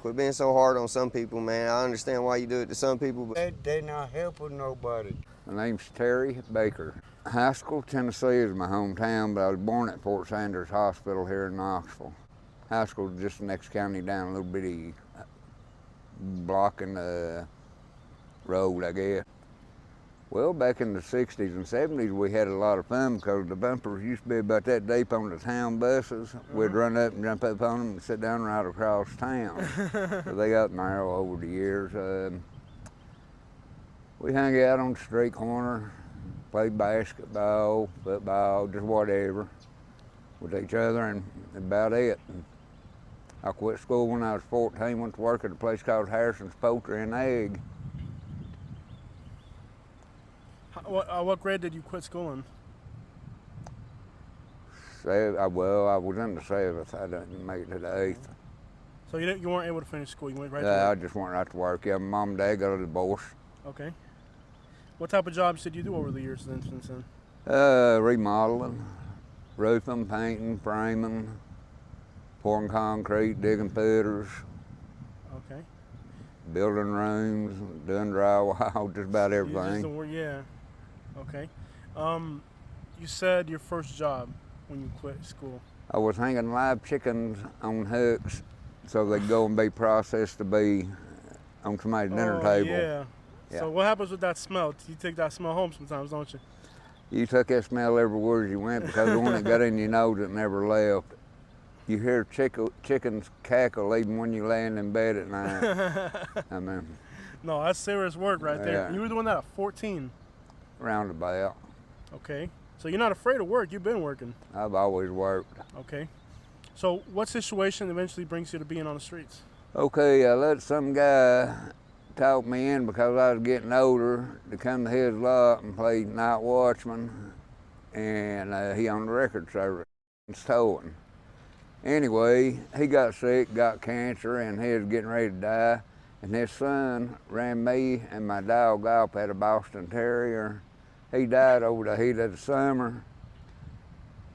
Quit being so hard on some people, man. I understand why you do it to some people, but They not helping nobody. My name's Terry Baker. Haskell, Tennessee is my hometown, but I was born at Fort Sanders Hospital here in Knoxville. Haskell's just the next county down, a little bitty block in the road, I guess. Well, back in the 60s and 70s, we had a lot of fun because the bumpers used to be about that deep on the town buses. We'd run up and jump up on them and sit down right across town. So they got narrow over the years. We hung out on the street corner, played basketball, football, just whatever with each other, and about it. I quit school when I was 14, went to work at a place called Harrison's Poultry and Egg. What grade did you quit school in? Well, I was in the 7th. I didn't make it to the 8th. So you weren't able to finish school. You went right to I work. just went right to work. Yeah, my mom and dad got a divorce. Okay. What type of jobs did you do over the years since then? Remodeling, roofing, painting, framing, pouring concrete, digging footers, Okay. building rooms, doing drywall, just about everything. Yeah. Okay. You said your first job when you quit school. I was hanging live chickens on hooks so they'd go and be processed to be on somebody's dinner table. Yeah. Yeah. So what happens with that smell? You take that smell home sometimes, don't you? You took that smell everywhere you went because the one that got in your nose, it never left. You hear chickens cackle even when you land in bed at night. I mean, No, that's serious work right there. Yeah. You were doing that at 14. roundabout. Okay. So you're not afraid of work. You've been working. I've always worked. Okay. So what situation eventually brings you to being on the streets? Okay, I let some guy talk me in because I was getting older to come to his lot and play night watchman, and he on the record service towing. Anyway, he got sick, got cancer, and he was getting ready to die. And his son ran me and my dog off at a Boston Terrier. He died over the heat of the summer.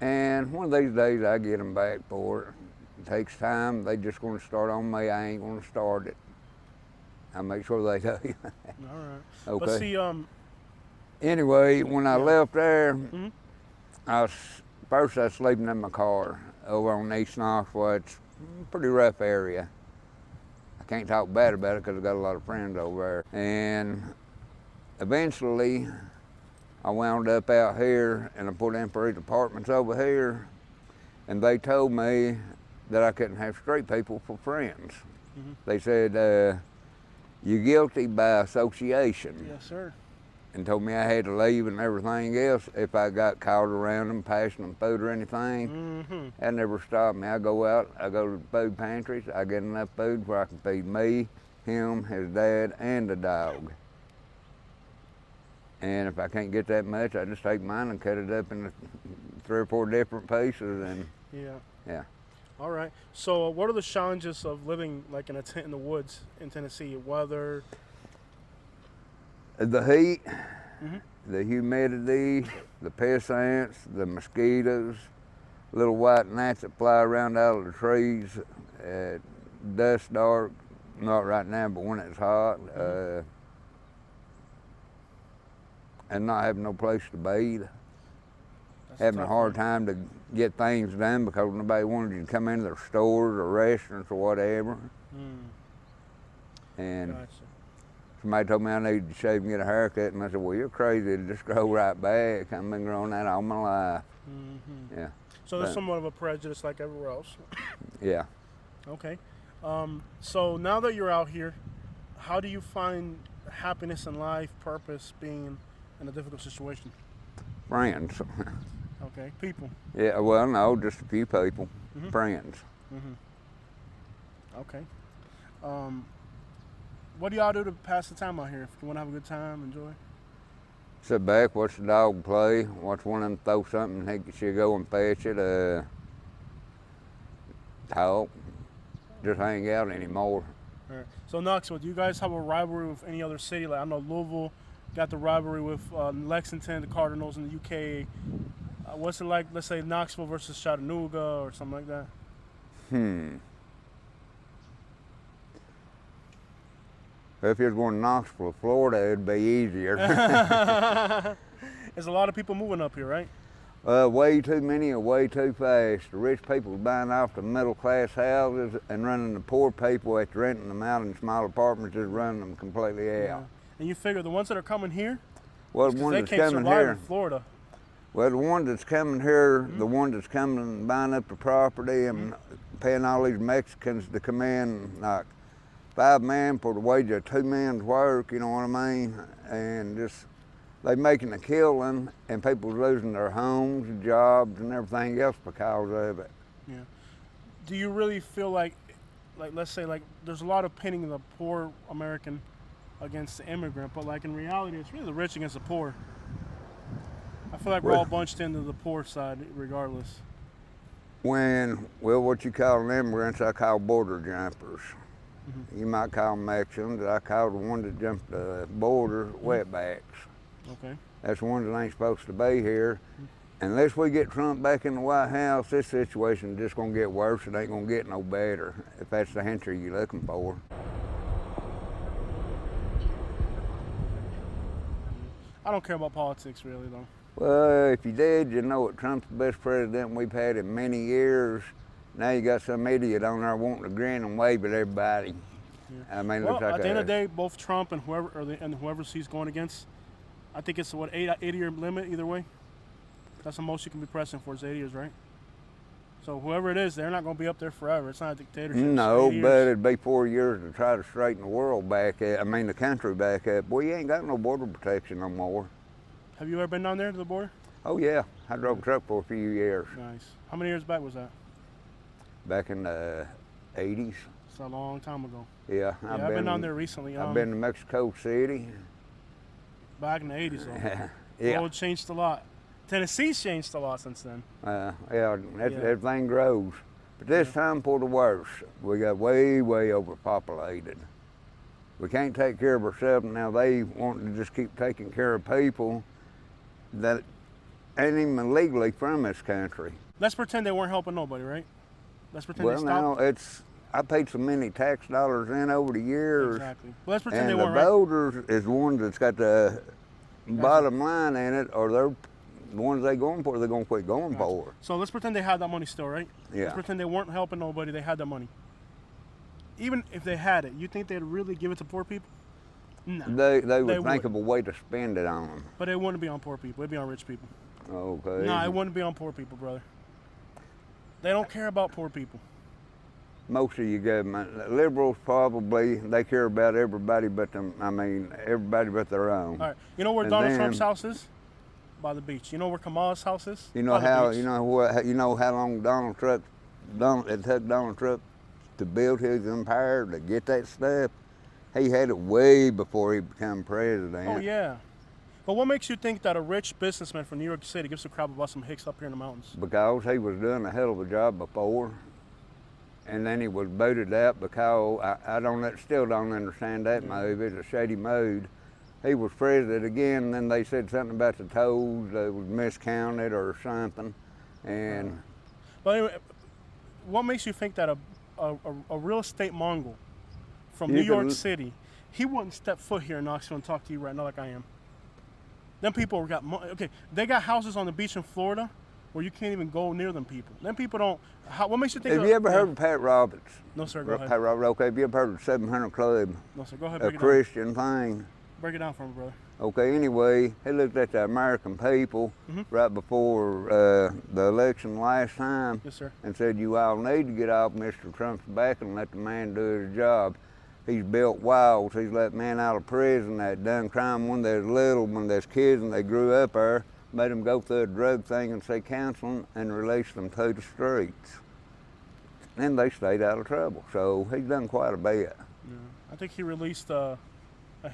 And one of these days I get him back for it. It takes time. They just gonna start on me. I ain't gonna start it. I make sure they do. All right. Okay. But see, Anyway, when I left there, Mhm. first I was sleeping in my car over on East Knoxville. It's a pretty rough area. I can't talk bad about it because I got a lot of friends over there. And eventually, I wound up out here and I put in for these apartments over here. And they told me that I couldn't have street people for friends. Mhm. They said, you're guilty by association. yes, sir. And told me I had to leave and everything else if I got caught around them, passing them food or anything. Mm-hmm. That never stopped me. I go out, I go to the food pantries, I get enough food where I can feed me, him, his dad, and the dog. And if I can't get that much, I just take mine and cut it up into 3 or 4 different pieces, and Yeah. yeah. All right. So what are the challenges of living like in a tent in the woods in Tennessee? Weather. The heat, Mhm. the humidity, the pest ants, the mosquitoes, little white gnats that fly around out of the trees at dusk dark, not right now, but when it's hot, and not having no place to bathe. That's Having a tough hard one. time to get things done because nobody wanted you to come into their stores or restaurants or whatever. Mm, And gotcha. somebody told me I needed to shave and get a haircut, and I said, well, you're crazy, it'll just grow right back. I've been growing that all my life. Mm-hmm. Yeah, So there's But- somewhat of a prejudice like everywhere else. yeah. Okay. So now that you're out here, how do you find happiness in life, purpose, being in a difficult situation? Friends. Okay. People. Yeah, well, no, just a few people. Mhm. Friends. Mm-hmm. Okay. What do y'all do to pass the time out here? If you want to have a good time, enjoy. Sit back, watch the dog play, watch one of them throw something, she'll go and fetch it, talk, just hang out anymore. All right. So Knoxville, do you guys have a rivalry with any other city? Like I know Louisville got the rivalry with Lexington, the Cardinals in the UK. What's it like? Let's say Knoxville versus Chattanooga or something like that. If you're going to Knoxville, Florida, it'd be easier. There's a lot of people moving up here, right? Way too many and way too fast. The rich people buying off the middle class houses and running the poor people after renting them out in small apartments, just running them completely out. Yeah. And you figure the ones that are coming here, Well, the 'cause ones they that's can't coming survive here, in Florida. well, the ones that's coming here, the ones that's coming and buying up the property and paying all these Mexicans to come in, like 5 men for the wage of 2 men's work, you know what I mean? And just, they making a killing and people losing their homes, jobs, and everything else because of it. Yeah. Do you really feel like let's say like there's a lot of pitting the poor American against the immigrant, but like in reality, it's really the rich against the poor. I feel like we're all bunched into the poor side regardless. When, well, what you call immigrants, I call border jumpers. You might call them Mexicans. I call the ones that jump the border wetbacks. Okay. That's the ones that ain't supposed to be here. Unless we get Trump back in the White House, this situation is just gonna get worse. It ain't gonna get no better, if that's the answer you're looking for. I don't care about politics really though. Well, if you did, you know what, Trump's the best president we've had in many years. Now you got some idiot on there wanting to grin and wave at everybody. Yeah. I mean, it Well, looks like at the end of the day, both Trump and whoever he's going against, I think it's what 80-year limit either way. That's the most you can be pressing for is 80 years, right? So whoever it is, they're not going to be up there forever. It's not a dictatorship. No, it's 80 but years. it'd be 4 years to try to straighten the world back up. I mean, the country back up. Boy, you ain't got no border protection no more. Have you ever been down there to the border? Oh yeah, I drove a truck for a few years. Nice. How many years back was that? Back in the 80s. It's a long time ago. Yeah, I've been down there recently. I've been to Mexico City. Back in the 80s, though. Yeah. The road changed a lot. Tennessee's changed a lot since then. Yeah, everything grows. But this time for the worse. We got way, way overpopulated. We can't take care of ourselves. Now they want to just keep taking care of people that ain't even legally from this country. Let's pretend they weren't helping nobody, right? Let's pretend they Well, stopped. now I paid so many tax dollars in over the years. Exactly. Well, let's pretend And they the weren't right. voters is the ones that's got the bottom line in it, or they're the ones they going for, they're gonna quit going for. So let's pretend they had that money still, right? Yeah. Let's pretend they weren't helping nobody, they had that money. Even if they had it, you think they'd really give it to poor people? No. They would think would. of a way to spend it on them. But it wouldn't be on poor people, it'd be on rich people. Okay. No, it wouldn't be on poor people, brother. They don't care about poor people. Most of you government liberals probably they care about everybody but them. I mean, everybody but their own. All right, you know where And Donald Trump's then- house is? By the beach. You know where Kamala's house is? You know By the how beach. you know how long it took Donald Trump to build his empire to get that stuff. He had it way before he became president. Oh yeah. But what makes you think that a rich businessman from New York City gives a crap about some hicks up here in the mountains? Because he was doing a hell of a job before, and then he was booted out because still don't understand that move. It's a shady move. He was president again, and then they said something about the tolls that was miscounted or something, and But anyway, what makes you think that a real estate Mongol from You New York can- City, he wouldn't step foot here in Knoxville and talk to you right now like I am? Them people got money. Okay, they got houses on the beach in Florida where you can't even go near them people. Them people don't. What makes you think? have you ever heard of Pat Roberts? No, sir. Go ahead. Pat Roberts, okay. Have you ever heard of 700 Club? No, sir. Go ahead. A Break it down. Christian thing. Break it down for me, brother. Okay, anyway, he looked at the American people right before the election last time Yes, sir. and said, you all need to get off Mr. Trump's back and let the man do his job. He's built walls. He's let men out of prison that done crime when they're little, when they're kids and they grew up there, made them go through a drug thing and say counseling and released them to the streets. And they stayed out of trouble. So he's done quite a bit. Yeah. I think he released a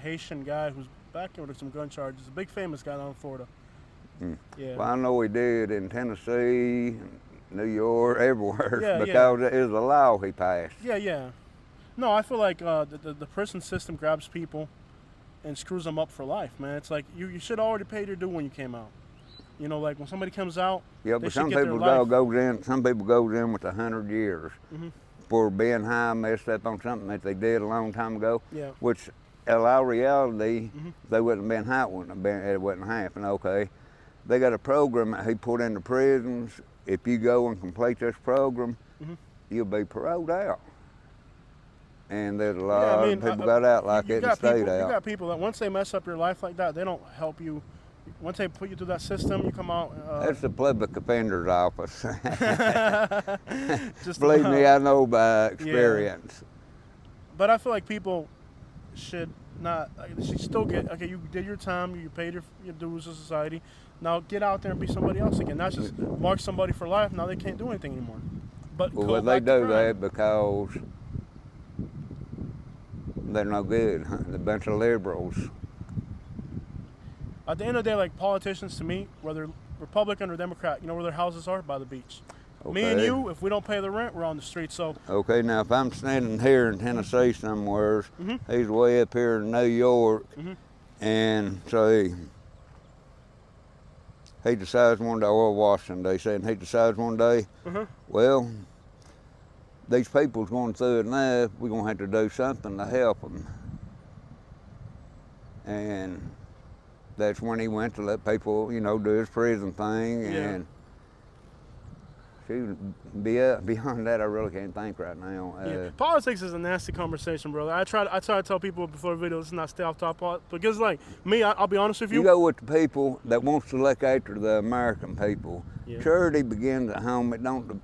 Haitian guy who's back with some gun charges. A big famous guy down in Florida. Yeah. Well, I know he did in Tennessee, New York, everywhere, Yeah, because it is a law he passed. Yeah, yeah. No, I feel like the prison system grabs people and screws them up for life, man. It's like you should already pay your due when you came out. You know, like when somebody comes out, Yeah, they but should some get their people life. goes in. Some people goes in with 100 years for being high, messed up on something that they did a long time ago. Yeah. Which our reality, they wouldn't have been how it wouldn't have been, it wouldn't happen, okay. They got a program that he put into prisons. If you go and complete this program, you'll be paroled out. And there's a lot of people got out like it and stayed out. You got people that once they mess up your life like that, they don't help you. Once they put you through that system, you come out. That's the public defender's office. Just Believe me, I know by experience. Yeah. But I feel like people should not. They should still get. Okay, you did your time. You paid your dues to society. Now get out there and be somebody else again. Not just mark somebody for life. Now they can't do anything anymore. But well, they do that because they're no good. A bunch of liberals. At the end of the day, like politicians, to me, whether Republican or Democrat, you know where their houses are? By the beach. Okay. Me and you, if we don't pay the rent, we're on the street. So. Okay, now if I'm standing here in Tennessee somewhere, he's way up here in New York, and say he decides one day, or Washington, they saying he decides one day, well, these people's going through enough, we're going to have to do something to help them. And that's when he went to let people, you know, do his prison thing. And beyond that, I really can't think right now. Politics is a nasty conversation, brother. I try to tell people before the video, let's not stay off topic. Because, like, me, I'll be honest with you. You go with the people that wants to look after the American people. Charity begins at home. It don't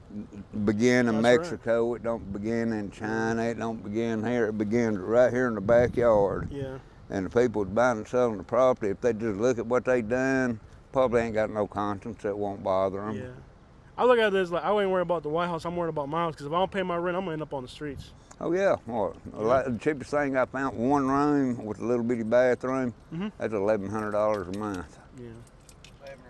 begin in Mexico. Right. It don't begin in China. It don't begin here. It begins right here in the backyard. Yeah. And the people that's buying and selling the property, if they just look at what they done, probably ain't got no conscience. It won't bother them. Yeah. I look at this like I ain't worried about the White House. I'm worried about my house because if I don't pay my rent, I'm gonna end up on the streets. Oh yeah. Well, the cheapest thing I found, one room with a little bitty bathroom. That's $1,100 a month. Yeah.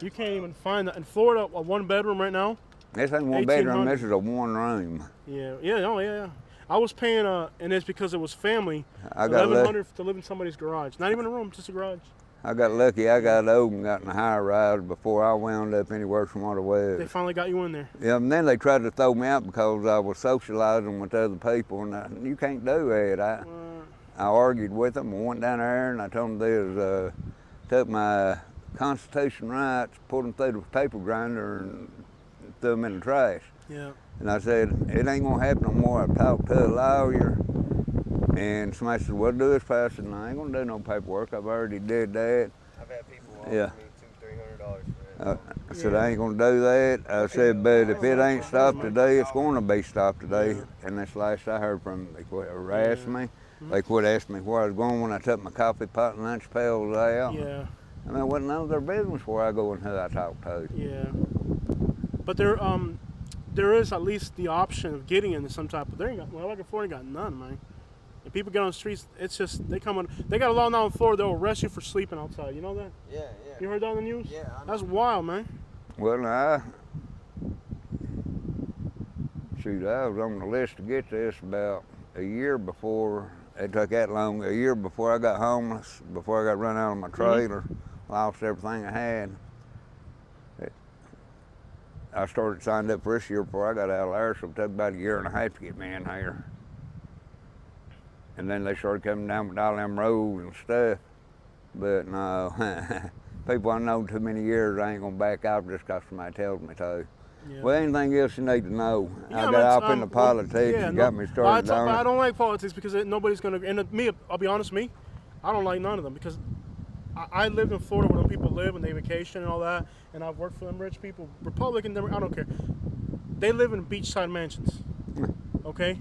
You can't even find that in Florida. A one bedroom right now. This ain't one bedroom. This is a one room. Yeah. Yeah. I was paying, and it's because it was family. I got $1,100 to live in somebody's garage. Not even a room, just a garage. I got lucky. I got old and got in a high rise before I wound up any worse from what I was. They finally got you in there. Yeah, and then they tried to throw me out because I was socializing with other people, and you can't do that. I argued with them. I went down there and I told them took my Constitution rights, put them through the paper grinder, and threw them in the trash. Yeah. And I said, it ain't gonna happen no more. I talked to a lawyer, and somebody said, well, do this fast. I said, no, I ain't gonna do no paperwork. I've already did that. I've had people offer me $200-300 for that. I said, I ain't gonna do that. I said, but if it ain't stopped today, it's gonna be stopped today. And that's the last I heard from them. They quit harassing me. They quit asking me where I was going when I took my coffee pot and lunch pails out. Yeah. I mean, it wasn't none of their business where I go and who I talk to. Yeah. But there is at least the option of getting into some type of. They ain't got. Well, like in Florida, ain't got none, man. If people get on the streets, it's just they come on. They got a law now in Florida. They'll arrest you for sleeping outside. You know that? Yeah. You heard that on the news? Yeah. I know. That's wild, man. Well, I was on the list to get this about a year before. It took that long. A year before I got homeless, before I got run out of my trailer, lost everything I had. I started signed up for this year before I got out of there, so it took about a year and a half to get me in here. And then they started coming down with all them roads and stuff. But no, people I know too many years, I ain't gonna back out just because somebody tells me to. Yeah. Well, anything else you need to know? I got off into politics and got me started on it. I don't like politics because nobody's gonna. And me, I'll be honest with me, I don't like none of them because I lived in Florida where people live and they vacation and all that, and I've worked for them rich people, Republican, I don't care. They live in beachside mansions, okay?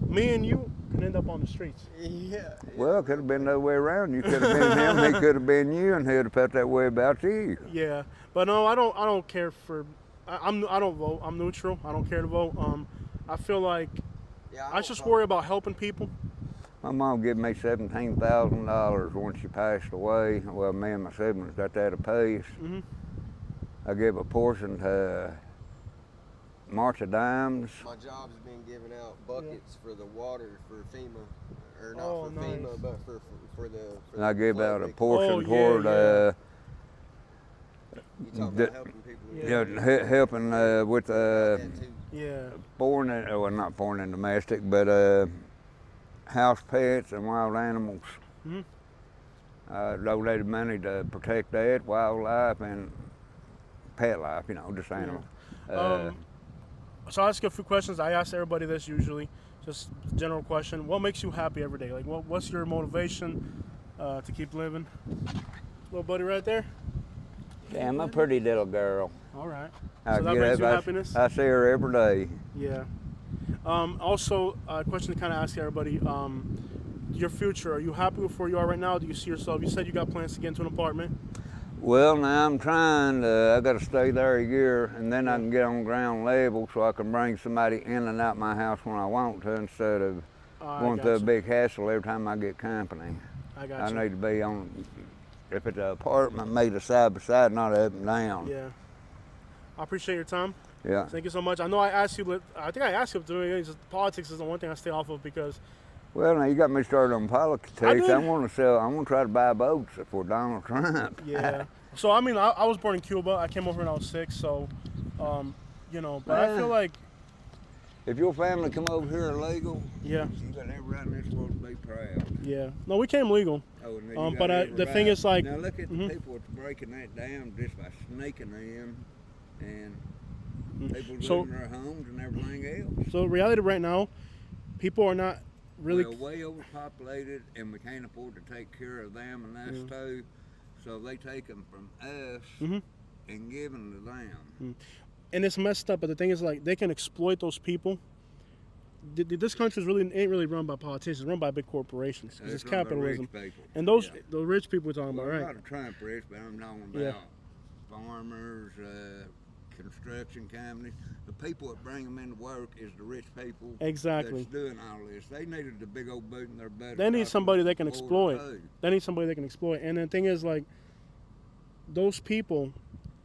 Me and you can end up on the streets. Yeah. Well, it could have been the other way around. You could have been him, he could have been you, and he'd have felt that way about you. Yeah, but no, I don't care for. I don't vote. I'm neutral. I don't care to vote. I feel like I just worry about helping people. My mom gave me $17,000 when she passed away. Well, me and my siblings got that apiece. I gave a portion to March of Dimes. My job's been giving out buckets for the water for FEMA, or not for FEMA, but for the. And I gave out a portion You toward talking about helping people? helping with foreign, not foreign and domestic, but house pets and wild animals. I donated money to protect that, wildlife, and pet life, just animals. So I'll ask you a few questions. I ask everybody this usually, just general question. What makes you happy every day? Like, what's your motivation to keep living? Little buddy right there? Yeah, I'm a pretty little girl. All right. I So that get brings up, you happiness? I see her every day. Yeah. Also, a question to kind of ask everybody, your future, are you happy with where you are right now? Do you see yourself, you said you got plans to get into an apartment? Well, now I'm trying I got to stay there a year, and then I can get on ground level so I can bring somebody in and out my house when I want to, instead of going through a big hassle every time I get company. I got you. I need to be on, if it's an apartment, made a side by side, not up and down. Yeah. I appreciate your time. Yeah. Thank you so much. I know I asked you, I think I asked you to politics is the one thing I stay off of because. Well, now you got me started on politics. I did. I want to try to buy votes for Donald Trump. Yeah. So I mean, I was born in Cuba. I came over when I was 6. So, but I feel like. If your family come over here illegal, yeah, you got every right in this world to be proud. Yeah. No, we came legal. Oh, and but the thing is, like. Now look at the people that's breaking that down just by sneaking in, and people losing their homes and everything else. So reality right now, people are not really. We're way overpopulated, and we can't afford to take care of them and us too. So they take them from us and give them to them. And it's messed up, but the thing is, like, they can exploit those people. This country ain't really run by politicians; it's run by big corporations. It's capitalism, and those the rich people we're talking about, right? I'm not Trump rich, but I'm talking about farmers, construction companies. The people that bring them into work is the rich people. Exactly. That's doing all this. They needed the big old boot in their butt. They need somebody they can exploit. They need somebody they can exploit. And the thing is, like, those people,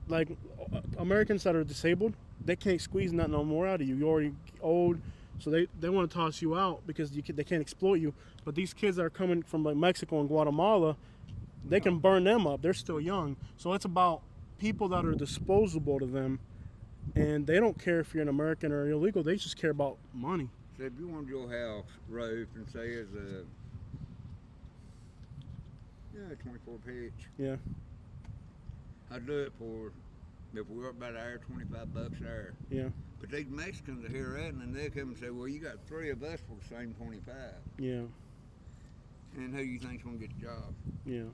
like Americans that are disabled, they can't squeeze nothing no more out of you. You're already old, so they want to toss you out because they can't exploit you. But these kids that are coming from like Mexico and Guatemala, they can burn them up. They're still young. So it's about people that are disposable to them, and they don't care if you're an American or illegal. They just care about money. So if you want your house roofed and say it's a 24 pitch, yeah, I'd do it for, if we work about an hour, $25 an hour. Yeah. But these Mexicans are here at, and they come and say, well, you got 3 of us for the same 25. Yeah. And who you think's gonna get the job? Yeah.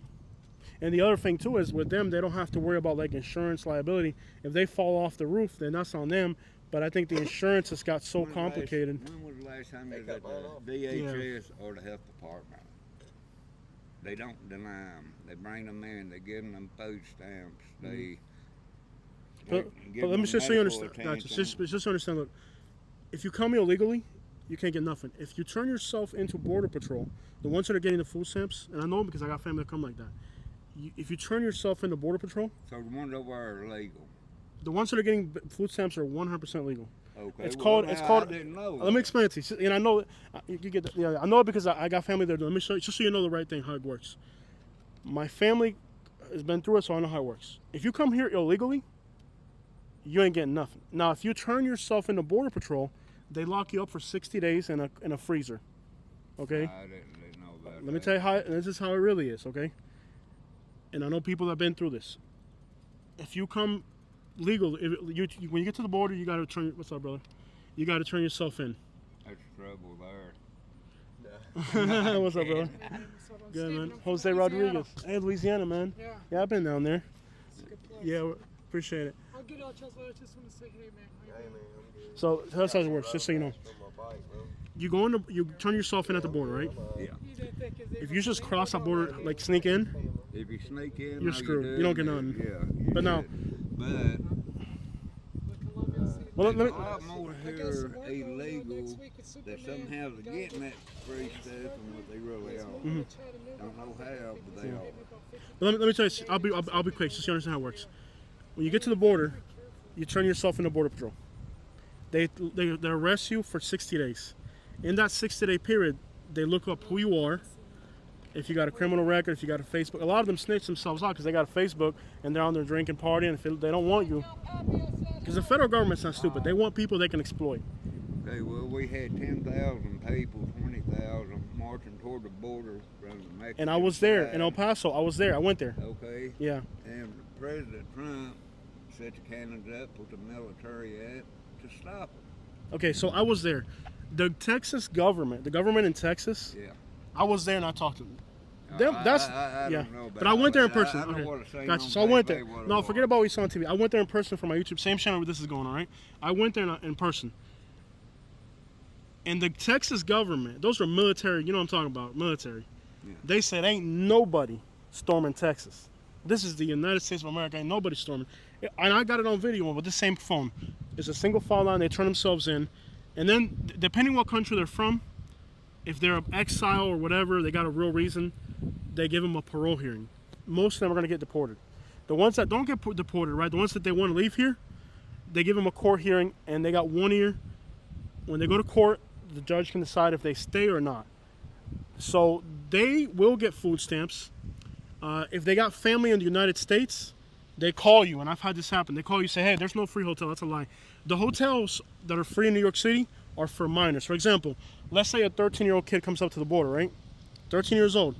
And the other thing too is with them, they don't have to worry about like insurance liability. If they fall off the roof, then that's on them. But I think the insurance has got so complicated. When was the last time you was at the DHS or the health department? They don't deny them. They bring them in. They give them food stamps. They. But let me just so you understand. Gotcha. Just understand. Look, if you come illegally, you can't get nothing. If you turn yourself into Border Patrol, the ones that are getting the food stamps, and I know because I got family that come like that. If you turn yourself into Border Patrol, so the ones over are illegal. The ones that are getting food stamps are 100% legal. Okay. It's called. I didn't know. Let me explain it to you. And I know you get. Yeah, I know it because I got family there. Let me show you, just so you know the right thing, how it works. My family has been through it, so I know how it works. If you come here illegally, you ain't getting nothing. Now, if you turn yourself into Border Patrol, they lock you up for 60 days in a freezer. Okay. I didn't know that. Let me tell you how. This is how it really is. Okay. And I know people that have been through this. If you come legal, when you get to the border, you got to turn. What's up, brother? You got to turn yourself in. That's trouble there. What's up, brother? Good, man. Jose Rodriguez. Hey, Louisiana, man. Yeah, I've been down there. It's a good place. Yeah, appreciate it. I'll get out, Charles. I just want to say, hey, man. How you doing? So that's how it works. Just so you know. You go in. You turn yourself in at the border, right? Yeah. If you just cross that border, like sneak in, if you sneak in, you're screwed. You don't get none. Yeah. But now. Well, there's a lot more here illegal that somehow they're getting that free stuff and what they really are. Don't know how, but they are. But let me tell you, I'll be quick, just so you understand how it works. When you get to the border, you turn yourself into Border Patrol. They arrest you for 60 days. In that 60-day period, they look up who you are, if you got a criminal record, if you got a Facebook. A lot of them snitch themselves out because they got a Facebook and they're on there drinking, partying, and they don't want you. Because the federal government's not stupid. They want people they can exploit. Okay, well, we had 10,000 people, 20,000 marching toward the border from the Mexican And I was there in El side. Paso. I was there. I went there. Okay. Yeah. And President Trump set the cannons up with the military at to stop it. Okay, so I was there. The Texas government, the government in Texas, Yeah. I was there and I talked to them. I Yeah. don't know about But I went there in all that. person. I know Okay. what it's saying Gotcha. on So I went TV, there. what it No, was. forget about what you saw on TV. I went there in person for my YouTube. Same channel where this is going on, right? I went there in person. And the Texas government, those are military, you know what I'm talking about, military. Yeah. They said ain't nobody storming Texas. This is the United States of America. Ain't nobody storming. And I got it on video with the same phone. It's a single file line. They turn themselves in. And then, depending what country they're from, if they're an exile or whatever, they got a real reason, they give them a parole hearing. Most of them are going to get deported. The ones that don't get deported, right, the ones that they want to leave here, they give them a court hearing, and they got 1 year. When they go to court, the judge can decide if they stay or not. So they will get food stamps. If they got family in the United States, they call you, and I've had this happen. They call you, say, hey, there's no free hotel. That's a lie. The hotels that are free in New York City are for minors. For example, let's say a 13-year-old kid comes up to the border, right? 13 years old.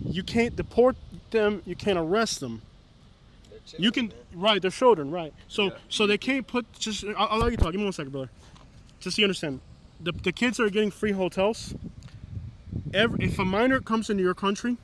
You can't deport them. You can't arrest them. They're You children, can, man. right, they're children, right. So Yeah. so they can't put, just, I'll let you talk. Give me 1 second, brother. Just so you understand. The kids are getting free hotels. If a minor comes into your country,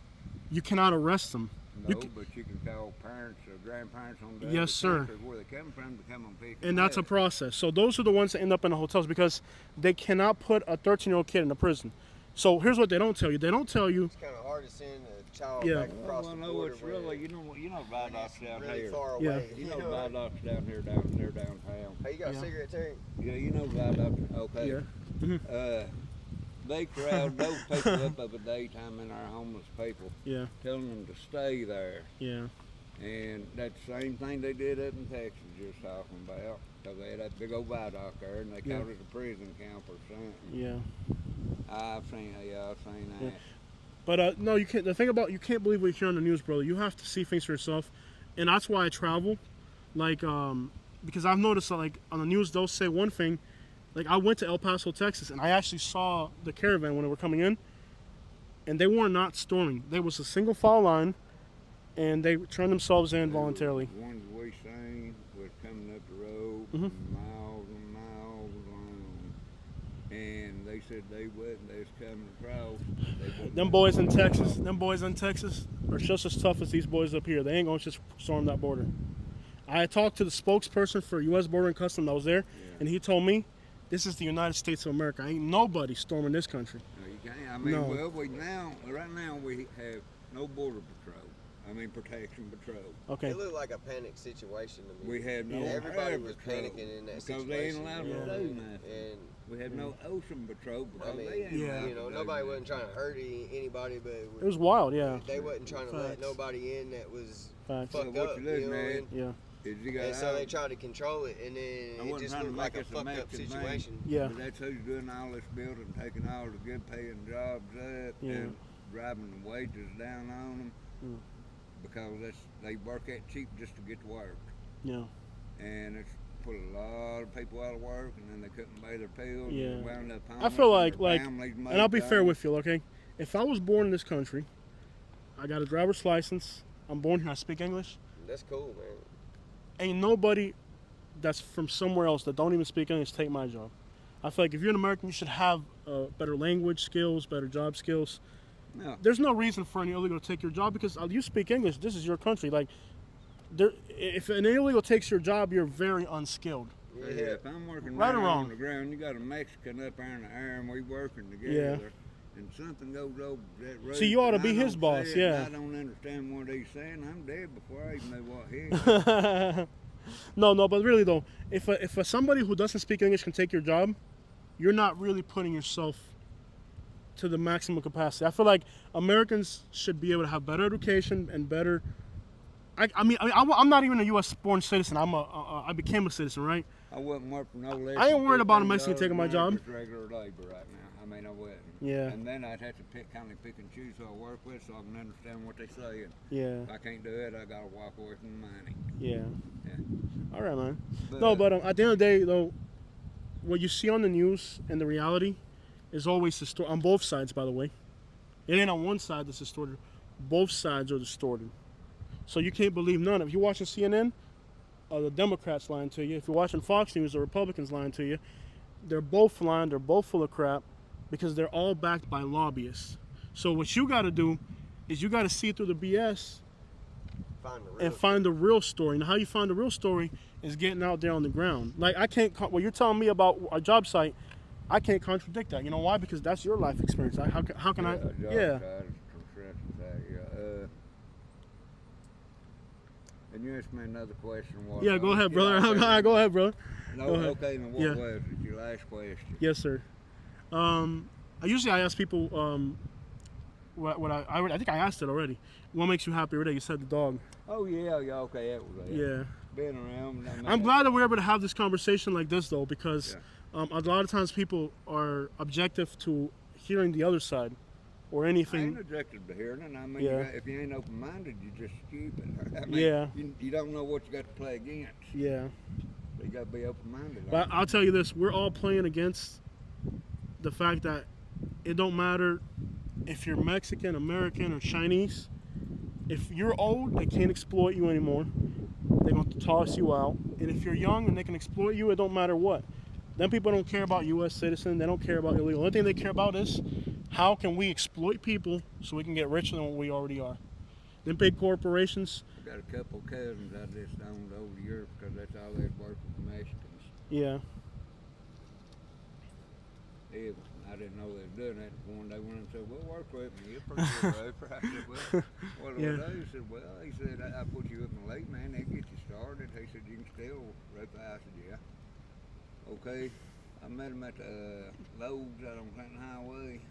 you cannot arrest them. No, You but you can call parents or grandparents on the Yes, other sir. country where they come from to come and pick And them that's a up. process. So those are the ones that end up in the hotels because they cannot put a 13-year-old kid in a prison. So here's what they don't tell you. They don't tell you. It's kind of hard to send a child Yeah. back across Well, the no, border it's when really, you know viaducts down really here. far Yeah. away. You know what? viaducts down here, downtown. Hey, you got Yeah. a cigarette, Terry? Yeah, you know viaducts. Okay. Yeah. They crowd those people up of the daytime in our homeless people, Yeah. telling them to stay there. Yeah. And that's the same thing they did up in Texas, just talking about. Because they had that big old viaduct there, and they Yeah. called it a prison camp or something. Yeah. I've seen that. Yeah. But no, you can't. The thing about you can't believe what you hear on the news, brother. You have to see things for yourself, and that's why I travel. Like, because I've noticed that, like, on the news they'll say one thing. Like, I went to El Paso, Texas, and I actually saw the caravan when they were coming in, and they were not storming. There was a single file line, and they turned themselves in voluntarily. The ones we seen was coming up the road, Mhm. miles and miles long, and they said they wasn't. They was coming across. They wasn't Them boys in Texas are just as tough as these boys up here. They ain't gonna just storm that border. I talked to the spokesperson for U.S. Border and Customs that was there, and he told me, this is the United States of America. Ain't nobody storming this country. No, you can't. I mean, No. well, right now we have no border patrol. I mean, protection patrol. Okay. It looked like a panic situation to me. We have no Everybody air was patrol panicking in that because situation. they ain't allowed Yeah. to do nothing. And We have no ocean patrol I because mean, they ain't Yeah. allowed you know, to do nobody nothing. wasn't trying to hurt anybody, but It was wild, yeah. they wasn't trying to let Facts. nobody in that was Facts. So fucked what up. you looking know what I at mean? Yeah. Is you got And so they out- tried to control it, and I then it wasn't just trying to looked like make a us a fucked up Mexican thing. situation. Yeah. But that's who's doing all this building, taking all the good paying jobs up Yeah. and driving the wages down on them Mm. because they work that cheap just to get to work. Yeah. And it's put a lot of people out of work, and then they couldn't pay their bills. Yeah. And wound up I feel homeless, like, and their families and I'll be moved fair on. with you, okay? If I was born in this country, I got a driver's license, I'm born here, I speak English, That's cool, man. ain't nobody that's from somewhere else that don't even speak English take my job. I feel like if you're an American, you should have better language skills, better job skills. No. There's no reason for an illegal to take your job because you speak English. This is your country. Like, if an illegal takes your job, you're very unskilled. Yeah. If I'm working Right right or wrong? on the ground, you got a Mexican up there in the air, and we working together. And something goes over that road. See, you ought to and be I his don't boss, say it, yeah. and I don't understand what he's saying. I'm dead before I even know what he. No, but really though, if somebody who doesn't speak English can take your job, you're not really putting yourself to the maximum capacity. I feel like Americans should be able to have better education and better. I'm not even a U.S. born citizen. I became a citizen, right? I wouldn't work for no less. I ain't than worried about a $15 Mexican taking my an job. hour for regular labor right now. I mean, I wouldn't. Yeah. And then I'd have to kind of pick and choose who I work with, so I can understand what they're saying. Yeah, If I can't do it, I gotta walk away from the money. yeah. Yeah. All right, man. But, No, but at the end of the day, though, what you see on the news and the reality is always distorted on both sides. By the way, it ain't on one side that's distorted. Both sides are distorted. So you can't believe none of it. If you're watching CNN, the Democrats lying to you. If you're watching Fox News, the Republicans lying to you. They're both lying. They're both full of crap because they're all backed by lobbyists. So what you got to do is you got to see through the BS and find the real story. And how you find the real story is getting out there on the ground. Like I can't. What you're telling me about a job site, I can't contradict that. You know why? Because that's your life experience. How can I? Yeah. And you asked me another question. Yeah, go ahead, brother. Go ahead, brother. No, go ahead. okay, and what was it? Your last question. Yes, sir. I ask people I think I asked it already. What makes you happy every day? You said the dog. Oh yeah, okay, that was it. Yeah. Been around. I'm glad that we're able to have this conversation like this though, because a lot of times people are objective to hearing the other side or anything. I ain't objective to hearing it. I mean, if you ain't open-minded, you're just stupid. I mean, you don't know what you got to play against. Yeah. So you got to be open-minded. But I'll tell you this: we're all playing against the fact that it don't matter if you're Mexican, American, or Chinese. If you're old, they can't exploit you anymore. They're going to toss you out. And if you're young and they can exploit you, it don't matter what. Them people don't care about U.S. citizens. They don't care about illegal. The only thing they care about is how can we exploit people so we can get richer than what we already are. Them big corporations. I got a couple of cousins I just owned over to Europe because that's all they'd work with Mexicans. Yeah. Yeah, I didn't know they were doing that. One day when I said, well, work with me. You're pretty good, Roper. I said, well, what do I do? He said, well, I put you up in the lake, man. They get you started. He said, you can still Roper. I said, yeah. Okay. I met him at the Lowe's out on Clinton Highway.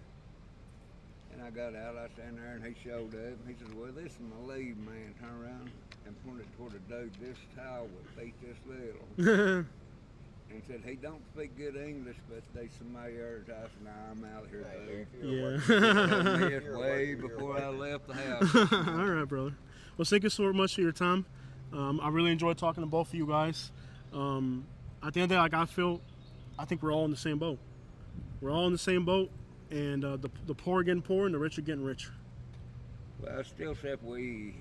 And I got out, I stand there, and he showed up. He said, well, this is my lead, man. Turn around and pointed toward the dude. This towel would feet this little. And said, he don't speak good English, but they somebody else. I said, nah, I'm out here, dude. Yeah. Way before I left the house. All right, brother. Well, thank you so much for your time. I really enjoyed talking to both of you guys. At the end of the day, like I think we're all in the same boat. We're all in the same boat, and the poor are getting poorer and the rich are getting richer. Well, still, if we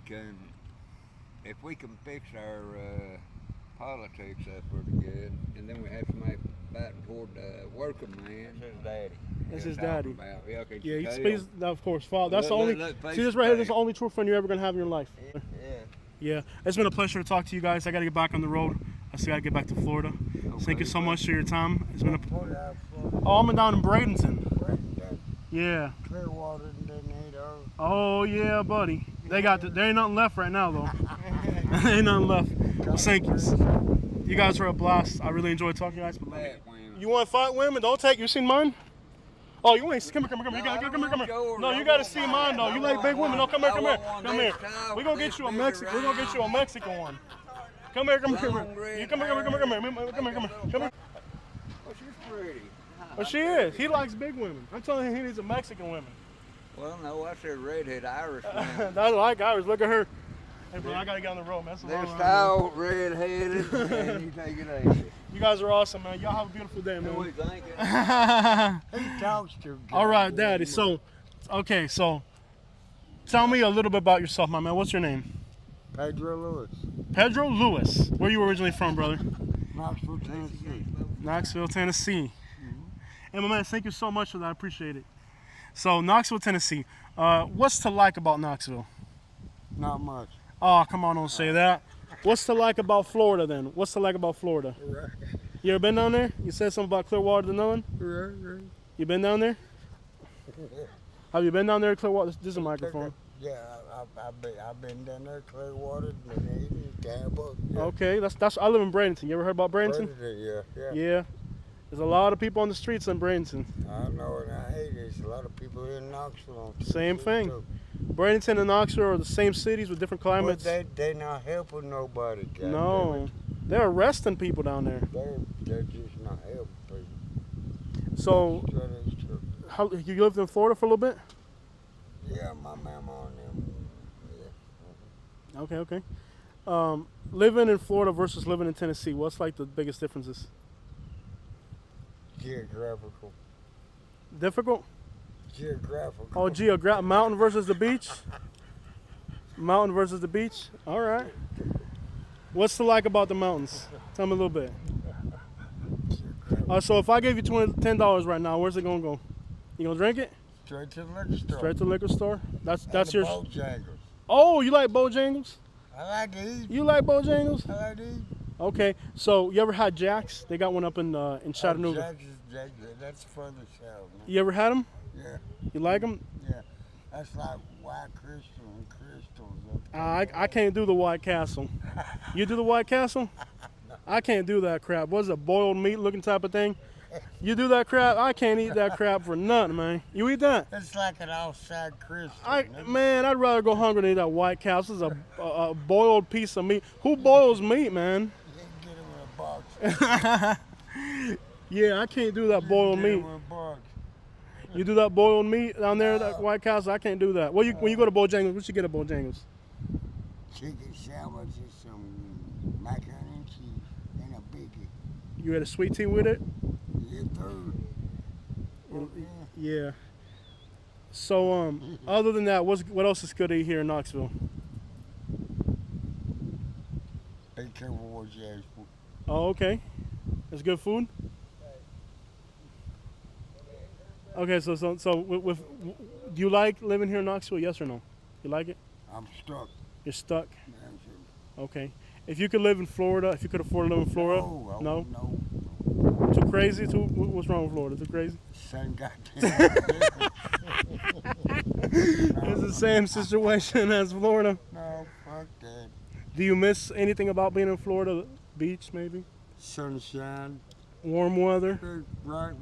can fix our politics up pretty good, and then we have somebody fighting toward the working man. That's his daddy. That's his daddy. Yeah, he speaks. Of course, father. That's the only. See, this right here. This is the only true friend you're ever gonna have in your life. Yeah. It's been a pleasure to talk to you guys. I got to get back on the road. I still got to get back to Florida. Okay. Thank you so much for your time. It's been I'm down in Bradenton. Yeah. Clearwater and Tornado. Oh yeah, buddy. There ain't nothing left right now though. There ain't nothing left. Well, thank you. You guys were a blast. I really enjoyed talking to you guys. You want to fight women? Don't take. You seen mine? Oh, you ain't. Come here. No, you gotta see mine though. You like big women? No, come here. We gonna get you a Mexican. We're gonna get you a Mexican one. Come here. You come here. Oh, she's pretty. Well, she is. He likes big women. I'm telling him he needs a Mexican woman. Well, no, I said redhead Irish women. That's like Irish. Look at her. Hey, bro, I gotta get on the road, man. They're style red-headed, and you take it easy. You guys are awesome, man. Y'all have a beautiful day, man. We thank you. He talks too good. All right, Daddy. So, tell me a little bit about yourself, my man. What's your name? Pedro Lewis. Pedro Lewis. Where you originally from, brother? Knoxville, Tennessee. Knoxville, Tennessee. And my man, thank you so much for that. I appreciate it. So, Knoxville, Tennessee. What's to like about Knoxville? Not much. Oh, come on, don't say that. What's to like about Florida then? What's to like about Florida? Right. You ever been down there? You said something about Clearwater to None? Right. You been down there? Have you been down there, Clearwater? This is a microphone. Yeah, I've been down there, Clearwater, Dunedin, Tampa. Yeah. Okay, that's. I live in Bradenton. You ever heard about Bradenton? Yeah. There's a lot of people on the streets in Bradenton. I know, and I hate it. There's a lot of people here in Knoxville. Same thing. Bradenton and Knoxville are the same cities with different climates. But they not helping nobody. No, they're arresting people down there. They're just not helping people. So, how you lived in Florida for a little bit? Yeah, my mama on them. Yeah. Okay. Living in Florida versus living in Tennessee, what's like the biggest differences? Geographical. Difficult? Geographical. Oh, mountain versus the beach? Mountain versus the beach? All right. What's to like about the mountains? Tell me a little bit. So if I gave you $10 right now, where's it gonna go? You gonna drink it? Straight to the liquor store. Straight to the liquor store? That's And your. Bojangles. Oh, you like Bojangles? I like to eat. You like Bojangles? I like to eat. Okay. So you ever had Jack's? They got one up in Chattanooga. That's further south. Man. You ever had them? Yeah. You like them? Yeah. That's like White Crystal and Crystals. I can't do the White Castle. You do the White Castle? I can't do that crap. What's a boiled meat looking type of thing? You do that crap? I can't eat that crap for nothing, man. You eat that? It's like an outside crystal. Man, I'd rather go hungry than eat that White Castle. This is a boiled piece of meat. Who boils meat, man? You can get them in a box. Yeah, I can't do that boiled meat. You do that boiled meat down there, that White Castle? I can't do that. When you go to Bojangles, what you get at Bojangles? Chicken sandwiches, some macaroni and cheese, and a biggie. You had a sweet tea with it? Yeah, third. Oh, yeah. Yeah. So, other than that, what else is good to eat here in Knoxville? Be careful what you ask for. Oh, okay. It's good food? Okay, so do you like living here in Knoxville? Yes or no? You like it? I'm stuck. You're stuck. Man, Okay. If you could live in Florida, if you could afford to live in Florida, no. Too crazy? What's wrong with Florida? Too crazy? Same goddamn. It's the same situation as Florida. No, fuck that. Do you miss anything about being in Florida? Beach, maybe? Sunshine. Warm weather? Right.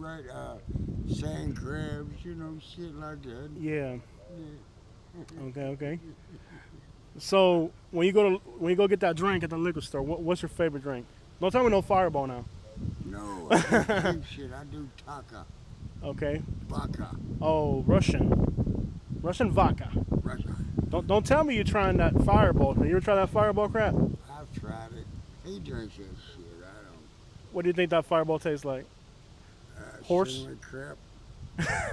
Sand crabs, shit like that. Yeah. Okay. So when you go get that drink at the liquor store, what's your favorite drink? Don't tell me no Fireball now. No, I don't drink shit. I do taka. Okay. Vodka. Oh, Russian vodka. Russia. Don't tell me you're trying that Fireball. You ever try that Fireball crap? I've tried it. He drinks that shit. I don't. What do you think that Fireball tastes like? Horse? Cinnamon crap.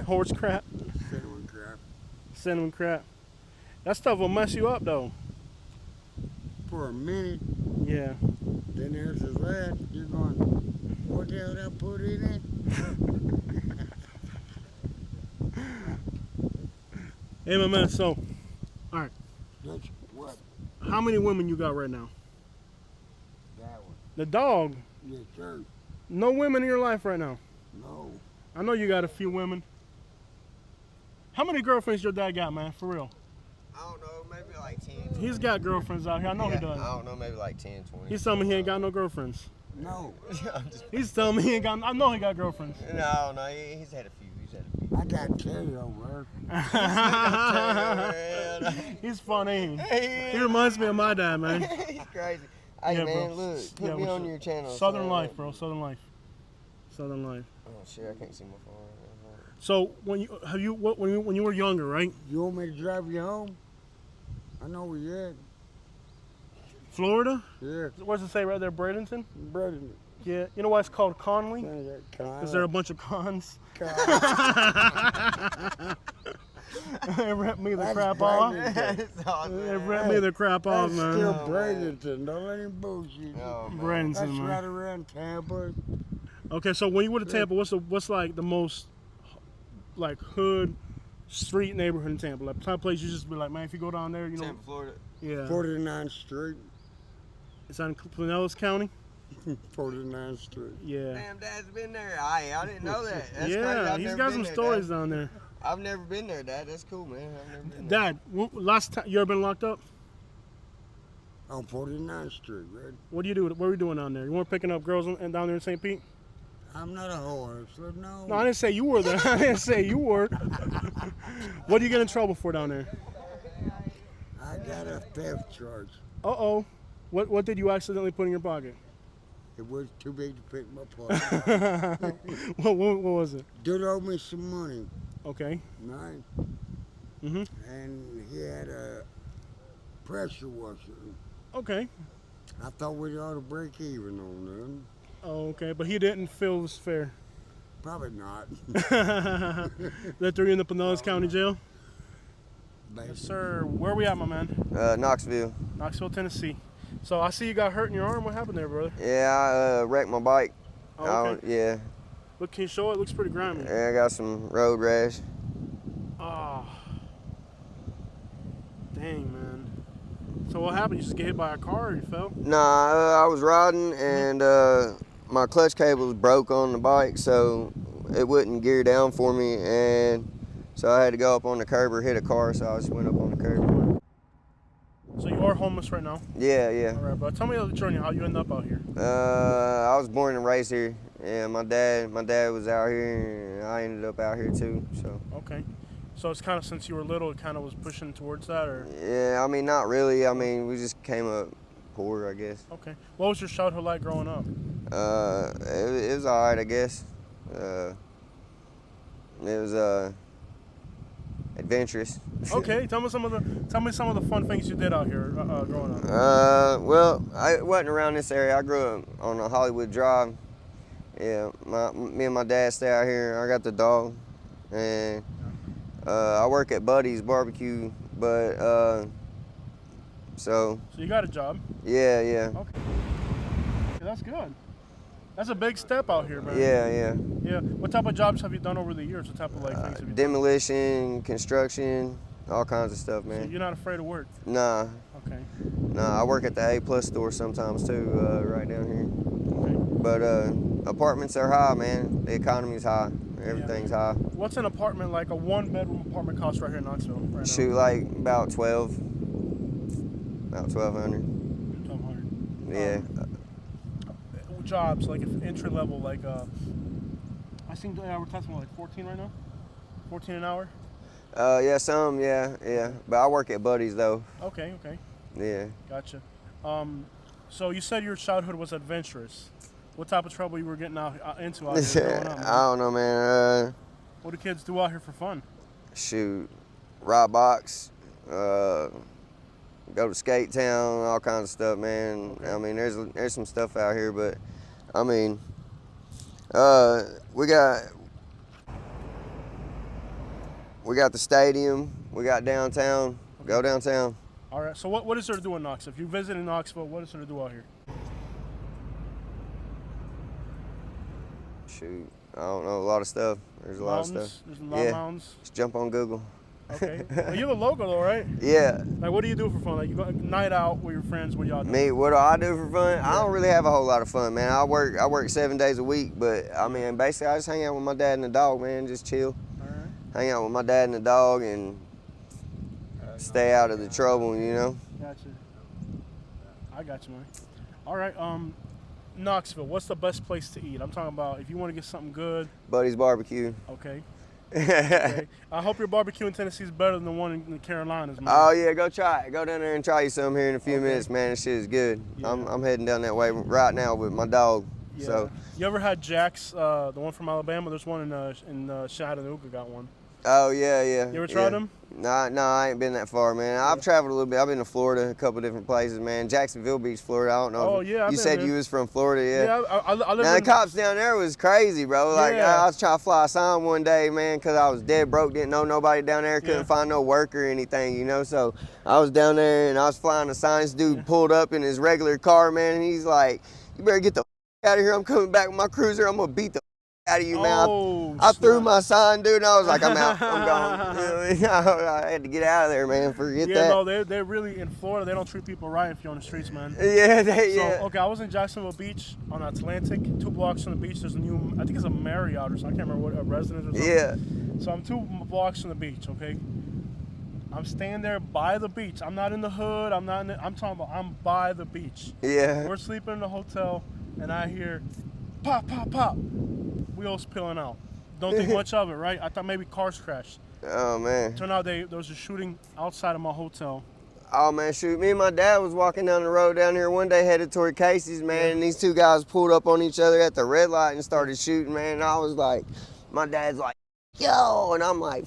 Horse crap? Cinnamon crap. Cinnamon crap. That stuff will mess you up though. For a minute. Yeah. Then there's that. You're going, what the hell did I put in it? Hey, my man, so, all right. That's what? How many women you got right now? That one. The dog? Yes, sir. No women in your life right now? No. I know you got a few women. How many girlfriends your dad got, man? For real? I don't know, maybe like 10. He's got girlfriends out here. I know he does. I don't know, maybe like 10, 20. He's telling me he ain't got no girlfriends. No. He's telling me he ain't got. I know he got girlfriends. No, he's had a few. I got carryover. He's funny. He reminds me of my dad, man. He's crazy. Hey, Yeah, man, bro. look, put me on your channel. Southern Life, bro. Southern Life. Southern Life. Oh shit, I can't see my phone. So when you when you were younger, right? You want me to drive you home? I know where you at. Florida? Yeah. What's it say right there, Bradenton? Bradenton. Yeah. You know why it's called Conley? Because there are a bunch of cons. They ripped me the crap off. They ripped me the crap off, man. That's still Bradenton. Don't let him bullshit. Oh, man. Bradenton, That's man. right around Tampa. Okay, so when you went to Tampa, what's like the most like hood street neighborhood in Tampa? Like type of place you just be like, man, if you go down there, you know. Tampa, Florida. Yeah. 49th Street. It's on Pinellas County. 49th Street. Yeah. Damn, Dad's been there. I didn't know that. That's yeah, crazy. I've he's never got been some there, stories Dad. down there. I've never been there, Dad. That's cool, man. I've never been there. Dad, last time you ever been locked up? On 49th Street, right? What do you do? What were you doing down there? You weren't picking up girls down there in St. Pete? I'm not a whore, so no. No, I didn't say you were there. I didn't say you were. What do you get in trouble for down there? I got a theft charge. Uh-oh. What did you accidentally put in your pocket? It was too big to fit in my pocket. what was it? Dude owed me some money, Okay. right? Mm-hmm. And he had a pressure washer. Okay. I thought we ought to break even on them. Oh, okay. But he didn't feel it was fair. Probably not. That threw you in the Pinellas County Jail? But Yes, sir. Where we at, my man? Knoxville. Knoxville, Tennessee. So I see you got hurt in your arm. What happened there, brother? Yeah, I wrecked my bike. Oh, okay. Yeah. Look, can you show it? Looks pretty grimy. Yeah, I got some road rash. Oh. Dang, man. So what happened? You just get hit by a car or you fell? Nah, I was riding and my clutch cable was broke on the bike, so it wouldn't gear down for me, and so I had to go up on the curb or hit a car, so I just went up on the curb. So you are homeless right now? Yeah, yeah. All right, bro. Tell me the journey, how you end up out here. I was born and raised here. Yeah, my dad was out here, and I ended up out here too. So. Okay. So it's kind of since you were little, it kind of was pushing towards that, or? Yeah, I mean, not really. I mean, we just came up poor, I guess. Okay. What was your childhood like growing up? It was all right, I guess. It was adventurous. Okay. Tell me some of the fun things you did out here growing up. Well, I wasn't around this area. I grew up on a Hollywood Drive. Yeah, me and my dad stay out here. I got the dog, and I work at Buddy's Barbecue, but so you got a job? Yeah, yeah. Okay. That's good. That's a big step out here, man. Yeah, yeah. Yeah. What type of jobs have you done over the years? What type of things have you done? Demolition, construction, all kinds of stuff, man. So you're not afraid of work? Nah. Okay. Nah, I work at the A+ store sometimes too, right down here. Okay. But apartments are high, man. The economy's high. Everything's high. What's an apartment, like a 1-bedroom apartment, cost right here in Knoxville right now? Shoot, like about 12. About 1,200. 1,200. Yeah. Jobs, like if entry level, like I seen advertisement like 14 right now. 14 an hour. Yeah, some, yeah. But I work at Buddy's though. Okay. Yeah. Gotcha. So you said your childhood was adventurous. What type of trouble you were getting into out here growing up, man? I don't know, man. What do kids do out here for fun? Shoot, rob box, go to Skate Town, all kinds of stuff, man. Okay. I mean, there's some stuff out here, but I mean, we got the stadium, we got downtown. Okay. Go downtown. All right. So what is there to do in Knoxville? If you visit in Knoxville, what is there to do out here? Shoot, I don't know, a lot of stuff. There's a lot of stuff. There's a lot of mountains. Just jump on Google. Okay. Well, you have a logo though, right? Yeah. Like, what do you do for fun? Like, you go night out with your friends. What y'all do? Me, what do I do for fun? I don't really have a whole lot of fun, man. I work 7 days a week, but I mean, basically, I just hang out with my dad and the dog, man. Just chill. All right. Hang out with my dad and the dog, and stay out of the trouble, you know. Gotcha. I got you, man. All right. Knoxville. What's the best place to eat? I'm talking about if you want to get something good. Buddy's Barbecue. Okay. Okay. I hope your barbecue in Tennessee is better than the one in the Carolinas, man. Oh yeah, go try it. Go down there and try you some here in a few minutes, man. This shit is good. Yeah. I'm heading down that way right now with my dog. Yeah. So. You ever had Jack's, the one from Alabama? There's one in Chattanooga. Got one. Oh yeah. You ever tried them? Nah, I ain't been that far, man. I've traveled a little bit. I've been to Florida, a couple different places, man. Jacksonville Beach, Florida. I don't know. Oh yeah. You said you was from Florida, yeah. Yeah, I live Now the cops down there was crazy, bro. Like I was trying to fly a sign one day, man, because I was dead broke, didn't know nobody down there, couldn't find no work or anything, you know. So I was down there and I was flying a sign. This dude pulled up in his regular car, man, and he's like, "You better get the out of here. I'm coming back with my cruiser. I'm gonna beat the out of you, man." I threw my sign, dude, and I was like, "I'm out. I'm gone." You know, I had to get out of there, man. Forget that. Yeah, no, they're really in Florida. They don't treat people right if you're on the streets, man. Yeah, So, okay, I was in Jacksonville Beach on Atlantic, 2 blocks from the beach. There's a new, I think it's a Marriott or something. I can't remember what, a residence or something. Yeah. So I'm 2 blocks from the beach. Okay. I'm staying there by the beach. I'm not in the hood. I'm talking about I'm by the beach. Yeah. We're sleeping in the hotel, and I hear pop, pop, pop. Wheels peeling out. Don't think much of it, right? I thought maybe cars crashed. Oh man. Turned out there was a shooting outside of my hotel. Oh man, shoot. Me and my dad was walking down the road down here one day headed toward Casey's, man, and these 2 guys pulled up on each other at the red light and started shooting, man. And I was like, my dad's like, "Yo," and I'm like,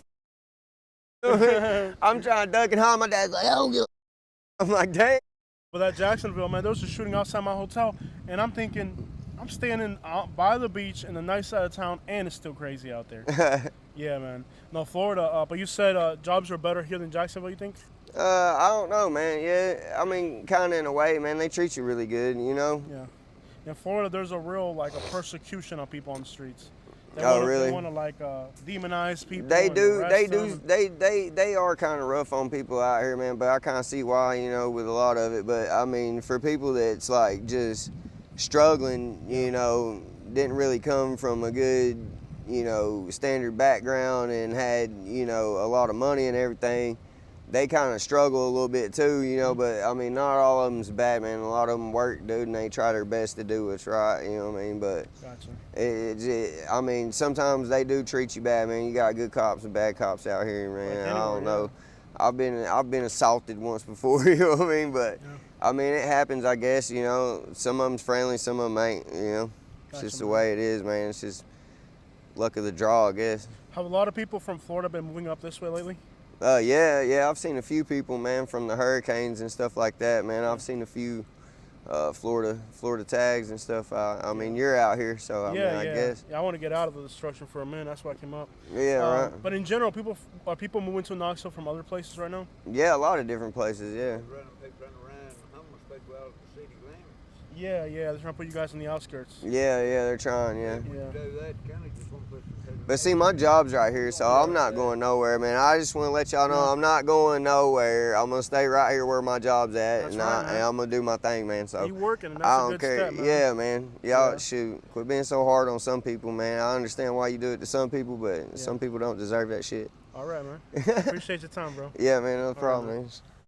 I'm trying to duck and hide. My dad's like, "I don't give a." I'm like, "Dang." But at Jacksonville, man, there was a shooting outside my hotel, and I'm thinking, I'm staying in by the beach in the nice side of town, and it's still crazy out there. Yeah, man. No, Florida. But you said jobs are better here than Jacksonville. You think? I don't know, man. Yeah, I mean, kind of in a way, man. They treat you really good, you know. Yeah. In Florida, there's a real like a persecution of people on the streets. Really? They want to like demonize people. They and do. arrest They them. do. They are kind of rough on people out here, man. But I kind of see why, you know, with a lot of it. But I mean, for people that's like just struggling, you know, didn't really come from a good, you know, standard background and had, you know, a lot of money and everything. They kind of struggle a little bit too, you know, but I mean, not all of them's bad, man. A lot of them work, dude, and they try their best to do what's right, you know what I mean? But Gotcha. I mean, sometimes they do treat you bad, man. You got good cops and bad cops out here, man. I don't know. I've been assaulted once before, you know what I mean? But I mean, it happens, I guess, you know. Some of them's friendly, some of them ain't, you know. It's just the way it is, man. It's just luck of the draw, I guess. Have a lot of people from Florida been moving up this way lately? Yeah, I've seen a few people, man, from the hurricanes and stuff like that, man. I've seen a few Florida tags and stuff. I mean, you're out here, so I mean, I guess. Yeah, I want to get out of the destruction for a minute. That's why I came up. Yeah, right. But in general, are people moving to Knoxville from other places right now? Yeah, a lot of different places, yeah. Run around homeless people out of the city limits. Yeah, they're trying to put you guys on the outskirts. Yeah, they're trying, yeah. Do that, kind of just want to put some. But see, my job's right here, so I'm not going nowhere, man. I just want to let y'all know I'm not going nowhere. I'm going to stay right here where my job's at, and I'm going to do my thing, man. So you working, and that's I a don't good care. step, man. Yeah, man. Y'all, shoot, quit being so hard on some people, man. I understand why you do it to some people, but some people don't deserve that shit. All right, man. Appreciate your time, bro. Yeah, man, no problem, man.